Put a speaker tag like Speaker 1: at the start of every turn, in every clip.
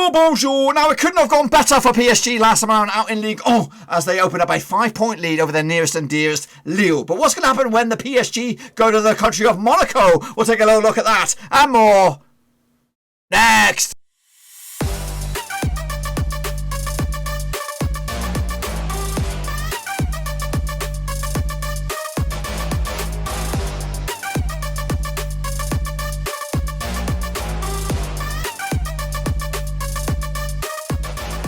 Speaker 1: Bonjour, bonjour. Now, it couldn't have gone better for PSG last time around out in Ligue 1 as they opened up a 5-point lead over their nearest and dearest, Lille. But what's going to happen when the PSG go to the country of Monaco? We'll take a little look at that and more next.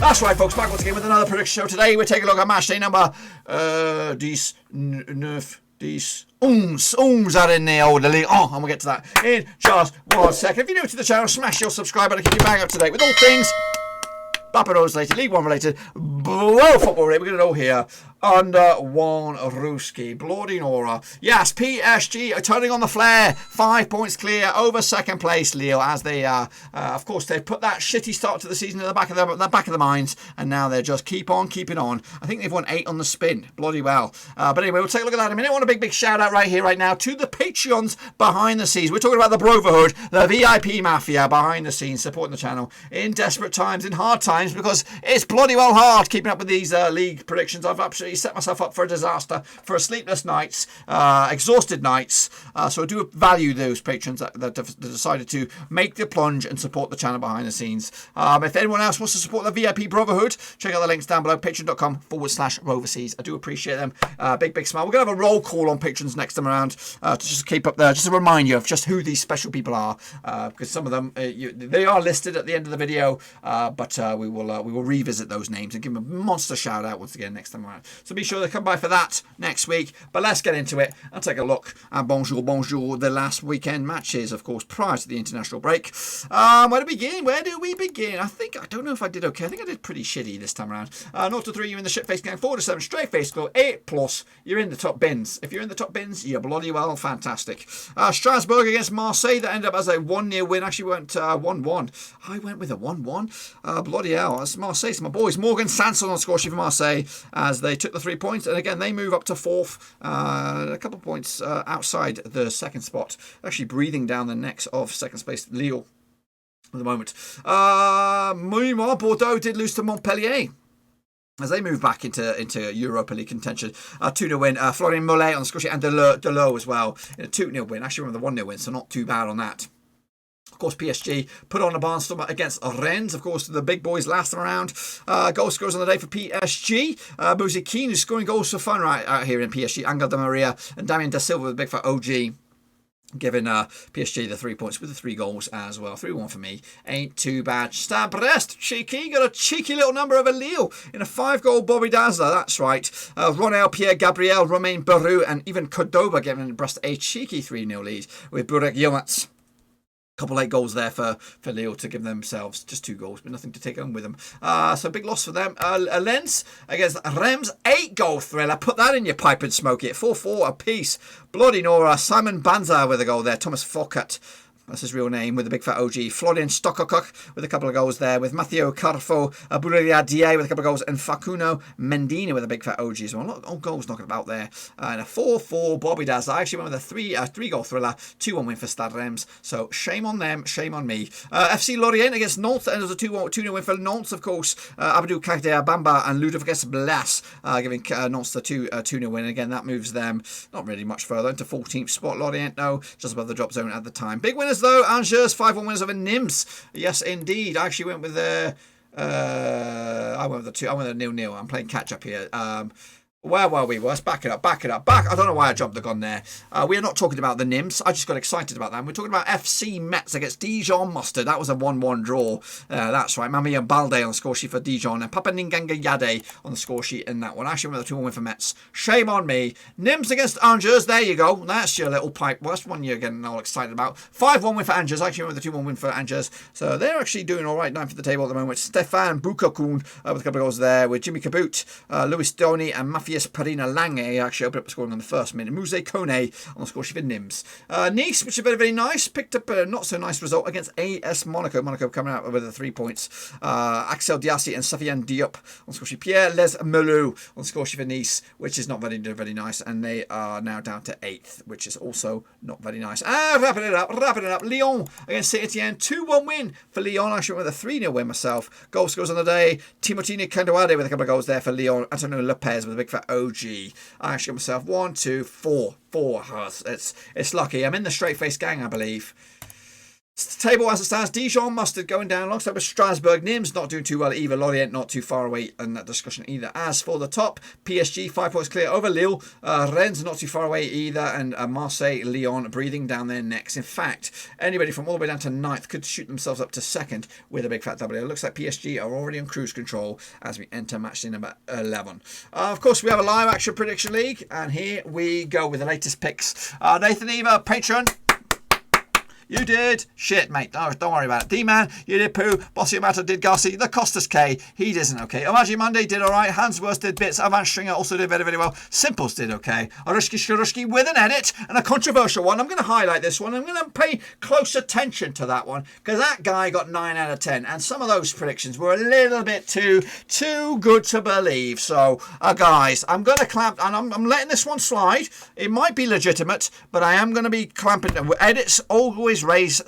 Speaker 1: That's right, folks. Back once again with another prediction show. Today we're taking a look at Matchday number 11 are in the old League. And we'll get to that in just 1 second. If you're new to the channel, smash your subscribe button to keep you bang up to date with all things Bapados related, League 1 related, football related. We're going to know here under one Ruski. Bloody Nora. Yes, PSG are turning on the flare. 5 points clear over second place, Lille, as they of course, they've put that shitty start to the season in the back of their minds, and now they're just keep on keeping on. I think they've won 8 on the spin. Bloody well. But anyway, we'll take a look at that in a minute. I want a big shout out right here, right now, to the Patreons behind the scenes. We're talking about the Brotherhood, the VIP Mafia behind the scenes, supporting the channel in desperate times, in hard times, because it's bloody well hard keeping up with these league predictions. I've absolutely set myself up for a disaster, for sleepless nights, exhausted nights. So I do value those patrons that have decided to make the plunge and support the channel behind the scenes. If anyone else wants to support the VIP Brotherhood, check out the links down below, patreon.com/Roverseas. I do appreciate them. Big smile. We're going to have a roll call on patrons next time around to just keep up there, just to remind you of just who these special people are, because some of them, they are listed at the end of the video, but we will revisit those names and give them a monster shout out once again next time around. So be sure to come by for that next week. But let's get into it and take a look at bonjour the last weekend matches, of course, prior to the international break. Where do we begin? I don't know if I did okay. I think I did pretty shitty this time around. 0-3, you're in the shit face gang. 4-7, straight face score. 8+, you're in the top bins. If you're in the top bins, you're bloody well fantastic. Strasbourg against Marseille, that ended up as a 1-0 win. Actually went 1-1. I went with a 1-1. Bloody hell. That's Marseille. It's my boys. Morgan Sanson on score sheet for Marseille as they took the 3 points. And again, they move up to 4th. A couple of points outside the second spot. Actually breathing down the necks of second place Lille at the moment. Meanwhile, Bordeaux did lose to Montpellier as they move back into Europa League contention. 2-0 win. Florian Mollet on the score sheet, and Delot as well in a 2-0 win. Actually, remember the 1-0 win, so not too bad on that. Of course, PSG put on a barnstormer against Rennes. Of course, the big boys last time around. Goal scorers on the day for PSG. Mousy Keane, who's scoring goals for fun right out here in PSG. Angel Di Maria and Damien Da Silva with a big fat OG. Giving PSG the 3 points with the 3 goals as well. 3-1 for me. Ain't too bad. Stade Brest, cheeky. Got a cheeky little number over Lille in a 5-goal Bobby Dazzler. That's right. Ronel, Pierre Gabriel, Romain Barou, and even Cordoba giving Brest a cheeky 3-0 lead with Burek Yilmaz. Couple late goals there for Lille to give themselves just 2 goals, but nothing to take home with them. So big loss for them. Lens against Reims, 8-goal thriller. Put that in your pipe and smoke it. 4-4 apiece. Bloody Nora. Simon Banza with a goal there. Thomas Foucault, that's his real name, with a big fat OG. Florian Stockcock with a couple of goals there, with Matteo Carfo, Bouria Die with a couple of goals, and Facundo Mendina with a big fat OG as well. A lot of goals knocking about there. And a 4-4 Bobby Dazzler. I actually went with a 3-goal thriller, 2-1 win for Stade Reims. So shame on them, shame on me. FC Lorient against Nantes, and there's a 2-0 win for Nantes, of course. Abdou Kakdea Bamba and Ludovic Blas giving Nantes the 2-0 win. Again, that moves them not really much further into 14th spot. Lorient, no, just above the drop zone at the time. Big winners though, Angers 5-1 winners over Nîmes. Yes, indeed. I actually went with the I went with the 0-0. I'm playing catch up here. Where were we? Well, let's back it up. I don't know why I jumped the gun there. We are not talking about the Nîmes. I just got excited about that. We're talking about FC Metz against Dijon Mustard. That was a 1-1 draw. That's right. Mamia Balde on the score sheet for Dijon, and Papa Ninganga Yade on the score sheet in that one. Actually, with a 2-1 win for Metz. Shame on me. Nîmes against Angers. There you go. That's your little pipe. Well, that's one you're getting all excited about. 5-1 win for Angers. Actually, with a 2-1 win for Angers. So they're actually doing all right, 9th at the table at the moment. Stefan Bukakun with a couple of goals there, with Jimmy Kabut, Louis Stoney, and Mafia Matthias Perina Lange actually opened up scoring on the first minute. Muse Kone on the score sheet for Nîmes. Nice, which is very, very nice, picked up a not so nice result against AS Monaco. Monaco coming out with the 3 points. Axel Diassi and Safiane Diop on the score sheet. Pierre Les Melou on the score sheet for Nice, which is not very, very nice. And they are now down to 8th, which is also not very nice. Wrapping it up. Lyon against Saint-Étienne. 2-1 win for Lyon. Actually went with a 3-0 win myself. Goal scores on the day. Timotini Kandawade with a couple of goals there for Lyon. Antonio Lopez with a big fat OG. I actually got myself 1, 2, 4. It's lucky. I'm in the straight-faced gang, I believe. Table as it stands, Dijon Mustard going down alongside with Strasbourg. Nîmes not doing too well either. Lorient not too far away in that discussion either. As for the top, PSG 5 points clear over Lille. Rennes not too far away either. And Marseille, Lyon breathing down their necks. In fact, anybody from all the way down to 9th could shoot themselves up to 2nd with a big fat W. It looks like PSG are already on cruise control as we enter match day number 11. Of course, we have a live action prediction league. And here we go with the latest picks. Nathan Eva, patron. You did shit, mate. Don't worry about it. D-Man, you did poo. Bossy Amato did Garcia. The Costas K, he isn't okay. Omaji Monday did all right. Hansworth did bits. Avan Stringer also did very, very well. Simples did okay. Arushki Sharushki with an edit and a controversial one. I'm going to highlight this one. I'm going to pay close attention to that one because that guy got 9 out of 10. And some of those predictions were a little bit too good to believe. So, guys, I'm going to clamp, and I'm letting this one slide. It might be legitimate, but I am going to be clamping. Edits always raise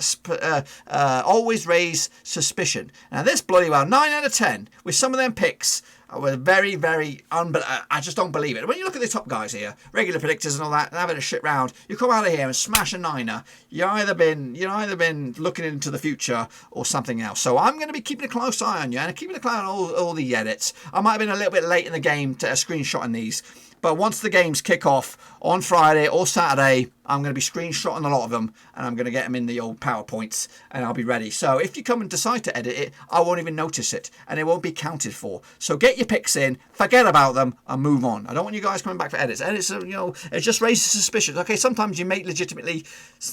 Speaker 1: suspicion. Now this bloody well 9 out of 10 with some of them picks were very, very I just don't believe it. When you look at the top guys here, regular predictors and all that, and having a shit round, you come out of here and smash a 9er. You've either been looking into the future or something else. So I'm going to be keeping a close eye on you and keeping a close eye on all the edits. I might have been a little bit late in the game to screenshotting these. But once the games kick off on Friday or Saturday, I'm going to be screenshotting a lot of them and I'm going to get them in the old PowerPoints and I'll be ready. So if you come and decide to edit it, I won't even notice it and it won't be counted for. So get your picks in, forget about them and move on. I don't want you guys coming back for edits. Edits, it just raises suspicions. Okay, sometimes you make legitimately,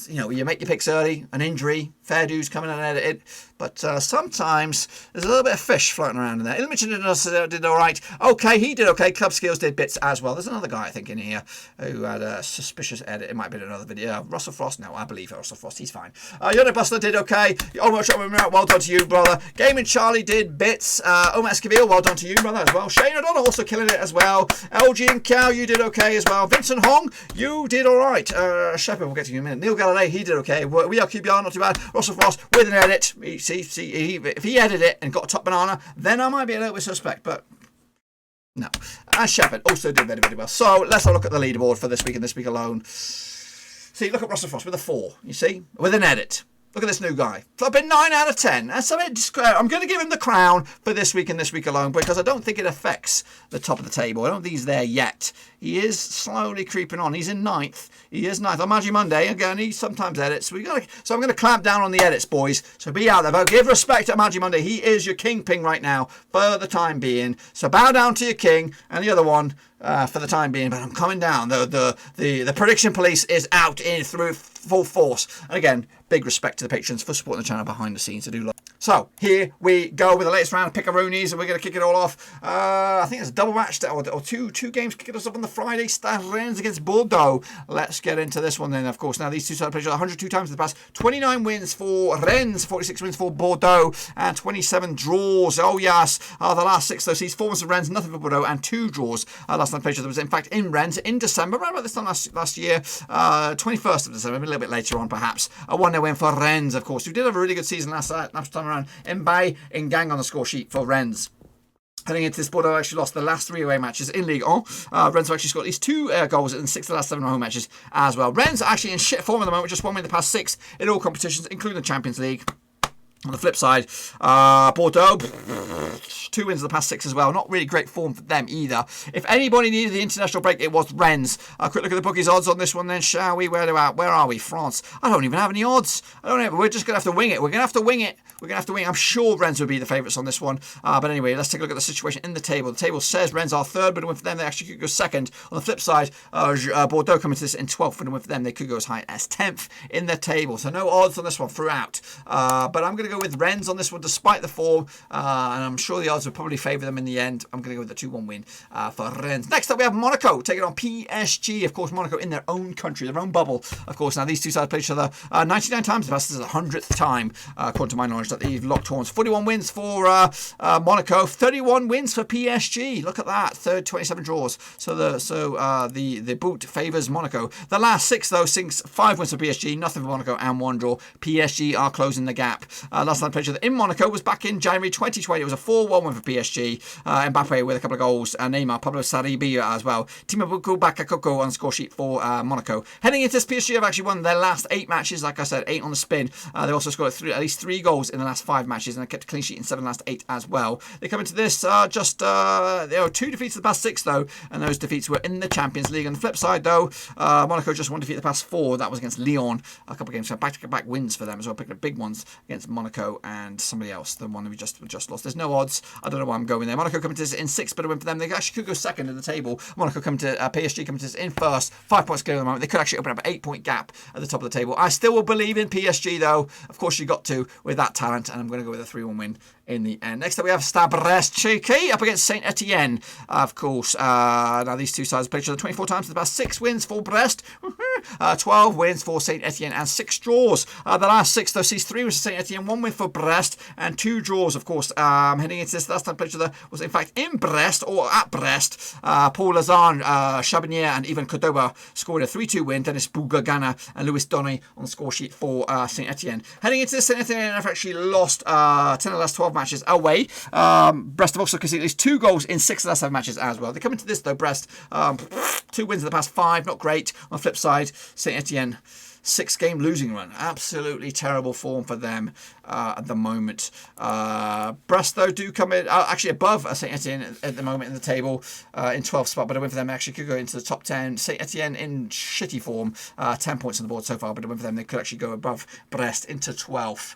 Speaker 1: you make your picks early, an injury, fair dues coming and edit it. But sometimes there's a little bit of fish floating around in there. Illumination did all right. Okay, he did okay. Club Skills did bits as well. There's another guy, I think, in here who had a suspicious edit. It might be another video. Russell Frost? No, I believe Russell Frost. He's fine. Yoda Buster did okay. Almost shot with me out. Well done to you, brother. Gaming Charlie did bits. Omar Esquivel, well done to you, brother, as well. Shane O'Donnell also killing it as well. LG and Cow, you did okay as well. Vincent Hong, you did all right. Shepard, we'll get to you in a minute. Neil Gallaudet, he did okay. We are QBR, not too bad. Russell Frost with an edit. If he edited it and got a top banana, then I might be a little bit suspect, but no. And Shepard also did very, very well. So let's have a look at the leaderboard for this week and this week alone. See, look at Russell Frost with a 4, you see, with an edit. Look at this new guy. Flipping 9 out of 10. That's a bit I'm going to give him the crown for this week and this week alone because I don't think it affects the top of the table. I don't think he's there yet. He is slowly creeping on. He's in 9th. He is 9th. On Magic Monday, again, he sometimes edits. So I'm going to clamp down on the edits, boys. So be out there. But give respect to Magic Monday. He is your kingpin right now for the time being. So bow down to your king and the other one for the time being. But I'm coming down. The prediction police is out in through full force. And again, big respect to the patrons for supporting the channel behind the scenes. I do love. So here we go with the latest round of Pickaroonies, and we're going to kick it all off. I think it's a double match or two games kicking us off on the Friday. Stade Rennes against Bordeaux. Let's get into this one then. Of course, now these two sides played 102 times in the past. 29 wins for Rennes, 46 wins for Bordeaux, and 27 draws. Oh yes, the last 6 though. Sees 4 wins for Rennes, nothing for Bordeaux, and 2 draws. Last time played was in fact in Rennes in December, right about this time last year, 21st of December, a little bit later on perhaps. A 1-0 win for Rennes, of course, who did have a really good season last time around. Mbaye and Gang on the score sheet for Rennes. Heading into this, Bordeaux actually lost the last 3 away matches in Ligue 1. Rennes have actually scored at least 2 goals in 6 of the last 7 home matches as well. Rennes are actually in shit form at the moment, just 1 win in the past 6 in all competitions, including the Champions League. On the flip side, Bordeaux, 2 wins in the past 6 as well. Not really great form for them either. If anybody needed the international break, it was Rennes. A quick look at the bookies' odds on this one then, shall we? Where are we? France. I don't even have any odds. We're just going to have to wing it. We're going to have to wing it we're going to have to wing. I'm sure Rennes would be the favourites on this one. But anyway, let's take a look at the situation in the table. The table says Rennes are third, but for them, they actually could go second. On the flip side, Bordeaux coming to this in 12th, but for them, they could go as high as 10th in the table. So no odds on this one throughout. But I'm going to go with Rennes on this one, despite the form. And I'm sure the odds would probably favour them in the end. I'm going to go with the 2-1 win for Rennes. Next up, we have Monaco taking on PSG. Of course, Monaco in their own country, their own bubble. Of course, now these two sides play each other 99 times. This is the 100th time, according to my knowledge, that they've locked horns. 41 wins for Monaco, 31 wins for PSG. Look at that, third, 27 draws. So the boot favours Monaco. The last 6 though, 5 wins for PSG, nothing for Monaco, and 1 draw. PSG are closing the gap. Last time they played each other in Monaco was back in January 2020. It was a 4-1 win for PSG. Mbappe with a couple of goals. Neymar, Pablo Sarabia as well. Timabuku Bakayoko on the score sheet for Monaco. Heading into this, PSG have actually won their last 8 matches. Like I said, 8 on the spin. They also scored at least 3 goals in the last 5 matches, and they kept a clean sheet in 7 last 8 as well. They come into this just 2 defeats in the past 6 though, and those defeats were in the Champions League. On the flip side though, Monaco just 1 defeat the past 4. That was against Lyon. A couple of games, so back-to-back wins for them as well. Picking up big ones against Monaco and somebody else, the one we just lost. There's no odds. I don't know why I'm going there. Monaco coming to this in 6th, but a win for them. They actually could go second in the table. Monaco coming to PSG coming to this in first, 5 points clear at the moment. They could actually open up an 8-point gap at the top of the table. I still will believe in PSG though. Of course you got to with that talent, and I'm going to go with a 3-1 win in the end. Next up we have Stade Brest cheeky up against Saint-Étienne. Of course, now these two sides played each other 24 times in the past. 6 wins for Brest, 12 wins for Saint-Étienne, and 6 draws. The last 6 though sees 3 wins for Saint-Étienne, 1 win for Brest, and 2 draws. Of course, heading into this, last time played each other was in fact in Brest, or at Brest. Paul Lazare, Chabinier, and Ivan Cordoba scored a 3-2 win. Dennis Bougagana and Louis Donny on the score sheet for Saint-Étienne. Heading into this, Saint-Étienne have actually lost 10 of the last 12 matches away. Brest have also conceded at least 2 goals in 6 of the last 7 matches as well. They come into this though, Brest, 2 wins in the past 5, not great. On the flip side, Saint-Étienne, 6-game losing run. Absolutely terrible form for them at the moment. Brest, though, do come in actually above Saint-Étienne at the moment in the table in 12th spot, but a win for them actually could go into the top 10. Saint-Étienne in shitty form, 10 points on the board so far, but a win for them, they could actually go above Brest into 12th.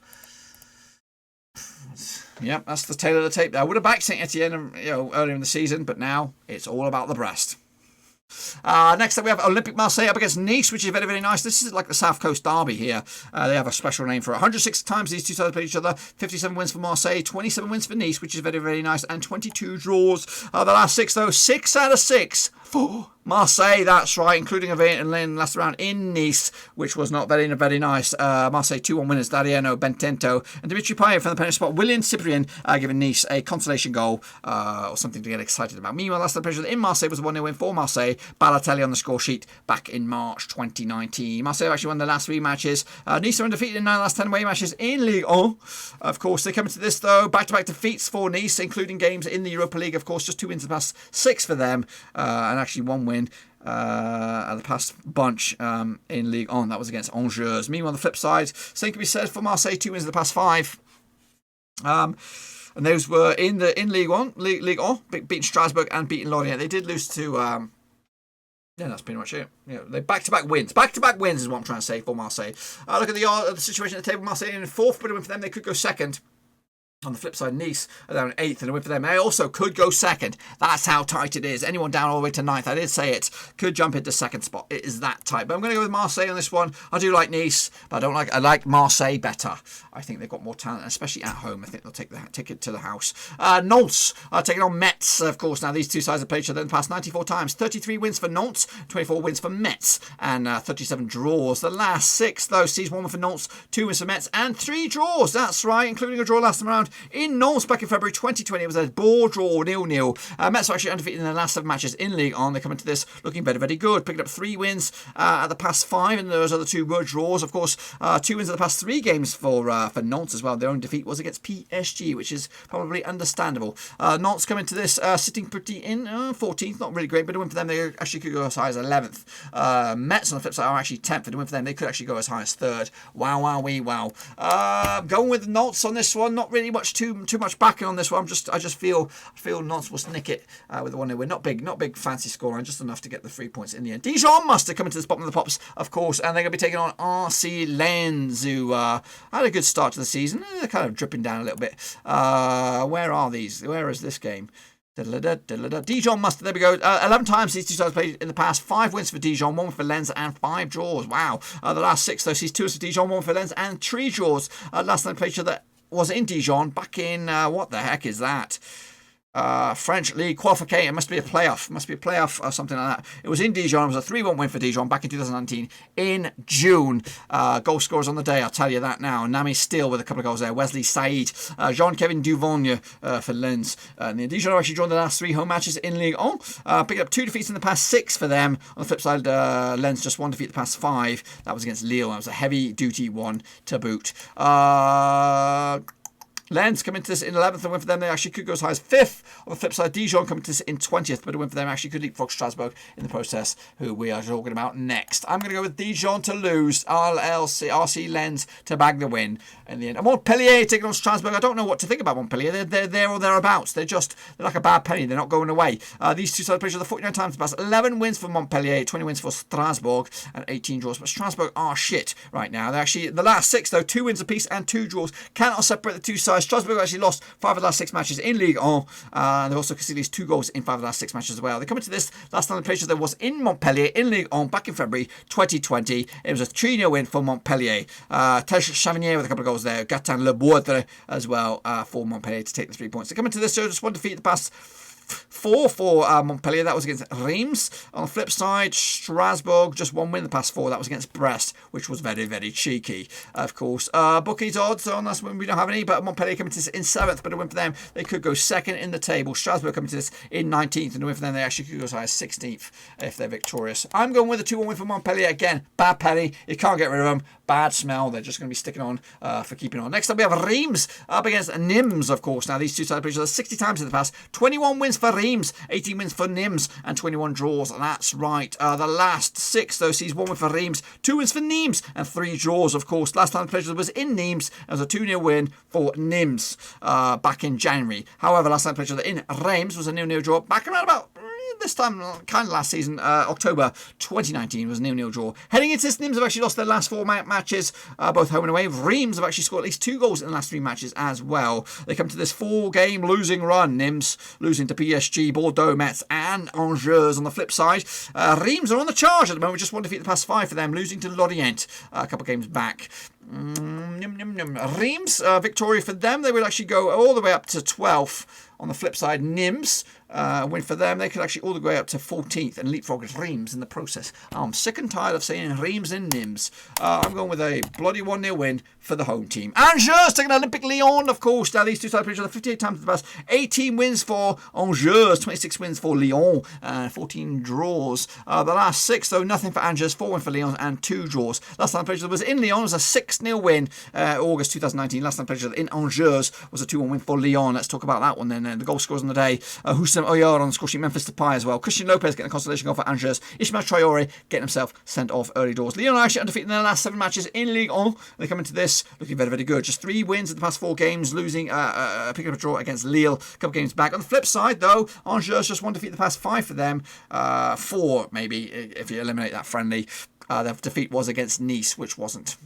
Speaker 1: Yep, that's the tail of the tape there. I would have backed Saint-Étienne earlier in the season, but now it's all about the Brest. Next up we have Olympique Marseille up against Nice, which is very, very nice. This is like the South Coast derby here. They have a special name for it. 106 times these two sides played each other. 57 wins for Marseille, 27 wins for Nice, which is very, very nice, and 22 draws. The last 6 though, 6 out of 6 for Marseille, that's right, including a win last round in Nice, which was not very, very nice. Marseille 2-1 winners, Dariano Bentento and Dimitri Payet from the penalty spot. William Cyprien giving Nice a consolation goal or something to get excited about. Meanwhile, last time played in Marseille was a 1-0 win for Marseille. Balotelli on the score sheet back in March 2019. Marseille have actually won their last 3 matches. Nice are undefeated in 9 last 10 away matches in Ligue 1. Of course, they come into this though, back-to-back defeats for Nice, including games in the Europa League. Of course, just 2 wins in the past 6 for them, and actually 1 win at the past bunch in Ligue 1. That was against Angers. Meanwhile, on the flip side, same can be said for Marseille, 2 wins in the past 5. And those were in Ligue 1, beating Strasbourg and beating Lorient. They did lose to yeah, that's pretty much it. They back-to-back wins. Back-to-back wins is what I'm trying to say for Marseille. Look at the situation at the table. Marseille in 4th, but a win for them. They could go 2nd. On the flip side, Nice are down in 8th, and a win for them. They also could go 2nd. That's how tight it is. Anyone down all the way to 9th, I did say it, could jump into 2nd spot. It is that tight. But I'm going to go with Marseille on this one. I do like Nice, but I like Marseille better. I think they've got more talent, especially at home. I think they'll take the ticket to the house. Nantes are taking on Metz, of course. Now, these two sides have played each other in the past 94 times. 33 wins for Nantes, 24 wins for Metz, and 37 draws. The last 6, though, sees 1 win for Nantes, 2 wins for Metz, and 3 draws. That's right, including a draw last time around in Nantes back in February 2020. It was a ball draw, 0-0. Metz are actually undefeated in their last 7 matches in Ligue 1. They come into this looking very, very good. Picking up 3 wins at the past 5, and those other 2 were draws. Of course, 2 wins at the past 3 games for Nantes as well. Their own defeat was against PSG, which is probably understandable. Nantes come into this sitting pretty in 14th, not really great, but a win for them. They actually could go as high as 11th. Metz on the flip side are actually 10th, but a win for them. They could actually go as high as 3rd. Wow. Going with Nantes on this one. Not really much much backing on this one. I just feel Nantes will nick it with the 1-0 win. Not big fancy scoreline, just enough to get the 3 points in the end. Dijon must have come into this bottom of the pops, of course, and they're going to be taking on RC Lens, who had a good start to the season. They're kind of dripping down a little bit. Where are these? Where is this game? Dijon must. There we go. 11 times these two sides played in the past. 5 wins for Dijon, 1 for Lens, and 5 draws. Wow. The last 6 though sees 2 wins for Dijon, 1 for Lens, and 3 draws. Last time they played each other was in Dijon back in what the heck is that? French League qualification. It must be a playoff or something like that. It was in Dijon. It was a 3-1 win for Dijon back in 2019 in June. Goal scorers on the day, I'll tell you that now. Nami Steele with a couple of goals there. Wesley Said, Jean-Kevin Duvogne for Lens. And Dijon have actually drawn the last 3 home matches in Ligue 1. Picked up 2 defeats in the past 6 for them. On the flip side, Lens just 1 defeat the past 5. That was against Lille. That was a heavy duty one to boot. Lens come into this in 11th, and win for them. They actually could go as high as 5th. On the flip side, Dijon come into this in 20th, but a win for them actually could leapfrog Strasbourg in the process, who we are talking about next. I'm going to go with Dijon to lose, RC Lens to bag the win in the end. And Montpellier taking on Strasbourg. I don't know what to think about Montpellier. They're there or thereabouts. They're like a bad penny. They're not going away. These two sides played each other 49 times in the past. 11 wins for Montpellier, 20 wins for Strasbourg, and 18 draws. But Strasbourg are shit right now. They're actually, the last 6 though, 2 wins apiece and 2 draws. Cannot separate the two sides. Strasbourg actually lost 5 of the last 6 matches in Ligue 1. They also conceded at least 2 goals in 5 of the last 6 matches as well. They come into this last time they played each other was in Montpellier in Ligue 1 back in February 2020. It was a 3-0 win for Montpellier. Tej Chavignier with a couple of goals there. Gatin Lebourdre as well for Montpellier to take the 3 points. They come into this show just 1 defeat the past 4 for Montpellier. That was against Reims. On the flip side, Strasbourg just 1 win in the past 4. That was against Brest, which was very, very cheeky, of course. Bookies odds on us when we don't have any, but Montpellier coming to this in 7th, but a win for them. They could go 2nd in the table. Strasbourg coming to this in 19th, and a win for them. They actually could go as high as 16th if they're victorious. I'm going with a 2-1 win for Montpellier. Again, bad penny. You can't get rid of them. Bad smell. They're just going to be sticking on for keeping on. Next up, we have Reims up against Nîmes, of course. Now, these two sides played each other 60 times in the past. 21 wins for Reims, 18 wins for Nîmes, and 21 draws. That's right. The last 6, though, sees 1 win for Reims, 2 wins for Nîmes, and 3 draws, of course. Last time the played was in Nîmes. It was a 2-0 win for Nîmes back in January. However, last time the played in Reims was a 0-0 draw back around about this time, kind of last season, October 2019 was a 0-0 draw. Heading into this, Nîmes have actually lost their last 4 matches, both home and away. Reims have actually scored at least 2 goals in the last 3 matches as well. They come to this 4-game losing run. Nîmes losing to PSG, Bordeaux, Metz, and Angers. On the flip side, Reims are on the charge at the moment. Just 1 defeat the past 5 for them, losing to Lorient a couple of games back. Reims, victory for them. They will actually go all the way up to 12th. On the flip side, Nîmes, win for them. They could actually all the way up to 14th and leapfrog Reims in the process. I'm sick and tired of saying Reims and Nîmes. I'm going with a bloody 1-0 win for the home team. Angers taking Olympique Lyon, of course. Now, these two sides played each other 58 times in the past. 18 wins for Angers, 26 wins for Lyon, and 14 draws. The last 6, though, nothing for Angers, 4 wins for Lyon, and 2 draws. Last time played each other was in Lyon. It was a 6-0 win, August 2019. Last time played each other in Angers was a 2-1 win for Lyon. Let's talk about that one then. The goal scorers on the day, Houssam Oyar on the score sheet, Memphis Depay as well. Christian Lopez getting a consolation goal for Angers. Ismail Traore getting himself sent off early doors. Lyon are actually undefeated in their last 7 matches in Ligue 1. They come into this looking very, very good. Just 3 wins in the past 4 games, losing, picking up a draw against Lille a couple of games back. On the flip side, though, Angers just 1 defeat in the past 5 for them. 4 maybe if you eliminate that friendly. Their defeat was against Nice, which wasn't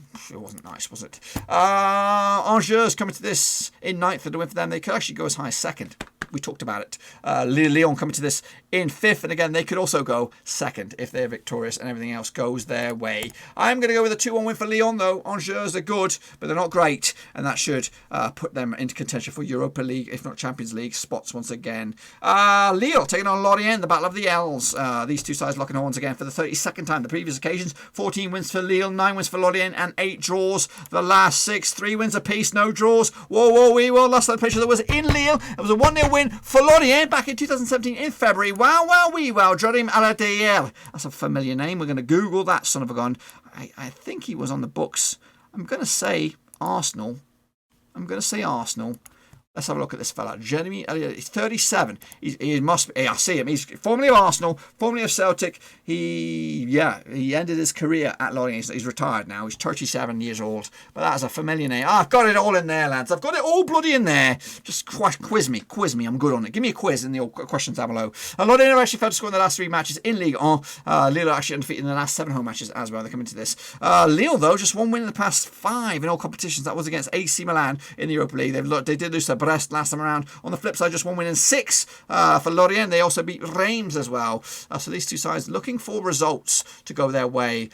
Speaker 1: nice, was it? Angers coming to this in 9th for the win for them. They could actually go as high as 2nd. We talked about it. Lyon coming to this in 5th, and again, they could also go 2nd if they're victorious and everything else goes their way. I'm going to go with a 2-1 win for Lyon, though. Angers are good, but they're not great, and that should put them into contention for Europa League, if not Champions League spots once again. Lille taking on Lorient, the Battle of the L's. These two sides locking horns again for the 32nd time. The previous occasions, 14 wins for Lille, 9 wins for Lorient, and 8 draws. The last 6, 3 wins apiece, no draws. Whoa, last time picture that was in Lille. It was a 1-0 win for Lorient back in 2017 in February. Wow, Jorim Aladair. That's a familiar name. We're going to Google that son of a gun. I think he was on the books. I'm going to say Arsenal. Let's Let's have a look at this fella. Jeremy Elliott, he's 37. He must be, I see him. He's formerly of Arsenal, formerly of Celtic. He ended his career at Lorient. He's retired now. He's 37 years old. But that is a familiar name. I've got it all in there, lads. I've got it all bloody in there. Just quiz me. I'm good on it. Give me a quiz in the questions down below. Lorient have actually failed to score in the last 3 matches in Ligue 1. Lille are actually undefeated in the last 7 home matches as well. They come into this. Lille, though, just 1 win in the past 5 in all competitions. That was against AC Milan in the Europa League. They did lose to Brest last time around. On the flip side, just 1 win in 6 for Lorient. They also beat Reims as well. So these two sides looking for results to go their way.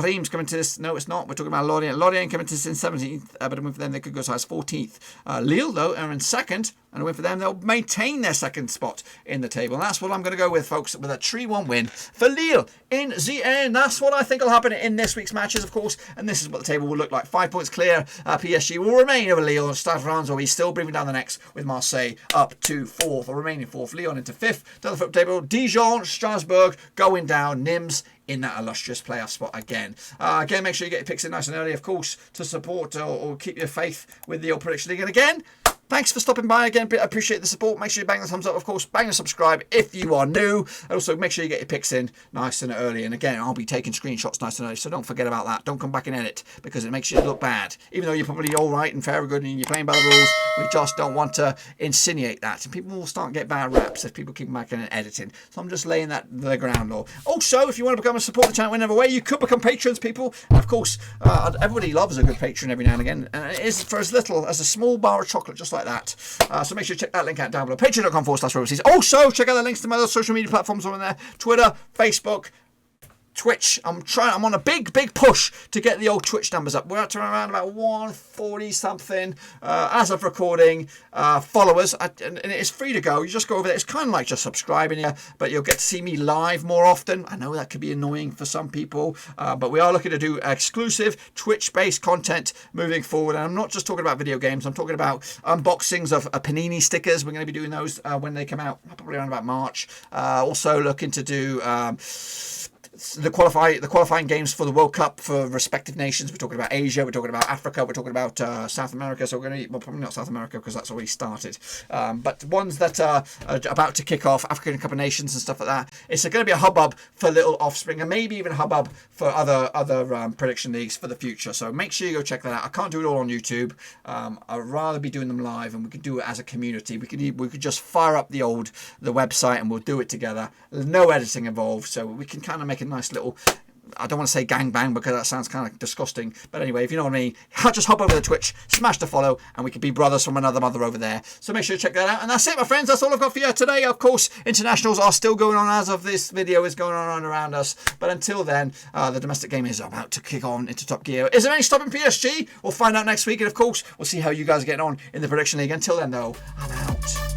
Speaker 1: Reims coming to this. No, it's not. We're talking about Lorient. Lorient coming to this in 17th, but a win for them, they could go as high as 14th. Lille, though, are in 2nd. And a win for them, they'll maintain their 2nd spot in the table. And that's what I'm going to go with, folks, with a 3-1 win for Lille in the end. That's what I think will happen in this week's matches, of course. And this is what the table will look like. 5 points clear. PSG will remain over Lille. Stade France will be still breathing down the necks with Marseille up to 4th, or remaining 4th. Lyon into 5th. Down the foot table, Dijon, Strasbourg going down. Nîmes in that illustrious playoff spot again. Again, make sure you get your picks in nice and early, of course, to support or keep your faith with the old prediction league. And again, thanks for stopping by again. I appreciate the support. Make sure you bang the thumbs up, of course. Bang the subscribe if you are new. And also, make sure you get your picks in nice and early. And again, I'll be taking screenshots nice and early, so don't forget about that. Don't come back and edit, because it makes you look bad. Even though you're probably all right and fair and good and you're playing by the rules, we just don't want to insinuate that. And people will start to get bad raps if people keep back and editing. So I'm just laying that the ground law. Also, if you want to become a support the channel in another way, you could become patrons, people. And of course, everybody loves a good patron every now and again. And it is for as little as a small bar of chocolate, just like that. So make sure you check that link out down below. Patreon.com/Roverseas. Also, check out the links to my other social media platforms on there. Twitter, Facebook, Twitch. I'm on a big push to get the old Twitch numbers up. We're up to around about 140 something as of recording followers, and it's free to go. You just go over there. It's kind of like just subscribing here, but you'll get to see me live more often. I know that could be annoying for some people, but we are looking to do exclusive Twitch-based content moving forward. And I'm not just talking about video games. I'm talking about unboxings of Panini stickers. We're going to be doing those when they come out, probably around about March. Also looking to do the qualifying games for the World Cup for respective nations. We're talking about Asia, we're talking about Africa, we're talking about South America. So we're going to, well, probably not South America because that's already started, but ones that are about to kick off, African Cup of Nations and stuff like that. It's going to be a hubbub for little offspring, and maybe even a hubbub for other prediction leagues for the future. So make sure you go check that out. I can't do it all on YouTube. I'd rather be doing them live, and we could do it as a community. We could just fire up the website and we'll do it together. There's no editing involved, so we can kind of make a nice little, I don't want to say gangbang because that sounds kind of disgusting, but anyway, if you know what I mean, just hop over to Twitch, smash the follow, and we could be brothers from another mother over there. So make sure you check that out. And that's it, my friends. That's all I've got for you today. Of course, internationals are still going on as of this video is going on around us, but until then, the domestic game is about to kick on into top gear. Is there any stopping PSG? We'll find out next week, and of course, we'll see how you guys are getting on in the prediction league. Until then, though, I'm out.